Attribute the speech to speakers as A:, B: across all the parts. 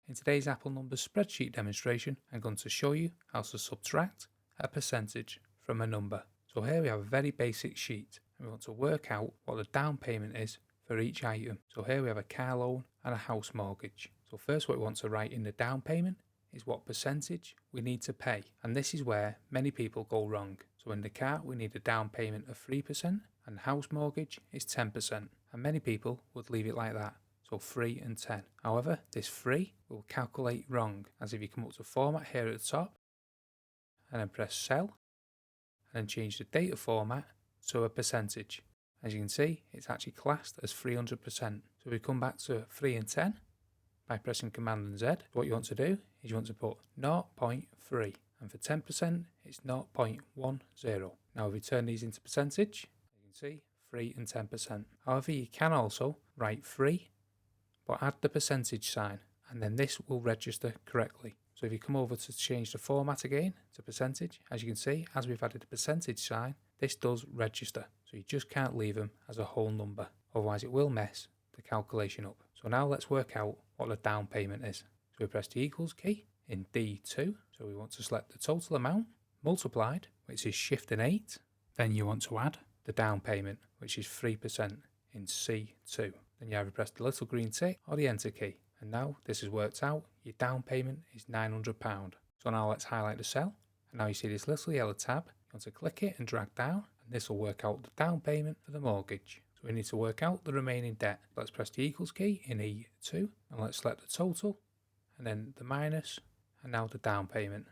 A: In today's Apple Numbers Spreadsheet demonstration, I'm going to show you how to subtract a percentage from a number. So here we have a very basic sheet and we want to work out what the down payment is for each item. So here we have a car loan and a house mortgage. So first what we want to write in the down payment is what percentage we need to pay, and this is where many people go wrong. So in the car we need a down payment of 3% and house mortgage is 10%, and many people would leave it like that. So 3 and 10. However, this 3 will calculate wrong, as if you come up to format here at the top and then press cell and then change the data format to a percentage. As you can see, it's actually classed as 300%. So we come back to 3 and 10 by pressing Command and Z. What you want to do is you want to put 0.3, and for 10% it's 0.10. Now if we turn these into percentage, you can see 3 and 10%. However, you can also write 3 but add the percentage sign, and then this will register correctly. So if you come over to change the format again to percentage, as you can see, as we've added the percentage sign, this does register. So you just can't leave them as a whole number, otherwise it will mess the calculation up. So now let's work out what the down payment is. So we press the equals key in D2, so we want to select the total amount multiplied, which is Shift and 8. Then you want to add the down payment, which is 3% in C2. Then you either press the little green tick or the enter key. And now this has worked out. Your down payment is £900. So now let's highlight the cell. And now you see this little yellow tab. You want to click it and drag down, and this will work out the down payment for the mortgage. So we need to work out the remaining debt. Let's press the equals key in E2 and let's select the total and then the minus and now the down payment.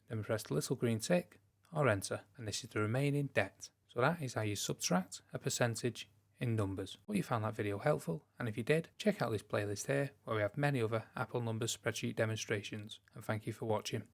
A: Then we press the little green tick or enter, and this is the remaining debt. So that is how you subtract a percentage in numbers. Hope you found that video helpful, and if you did, check out this playlist here where we have many other Apple Numbers Spreadsheet demonstrations, and thank you for watching.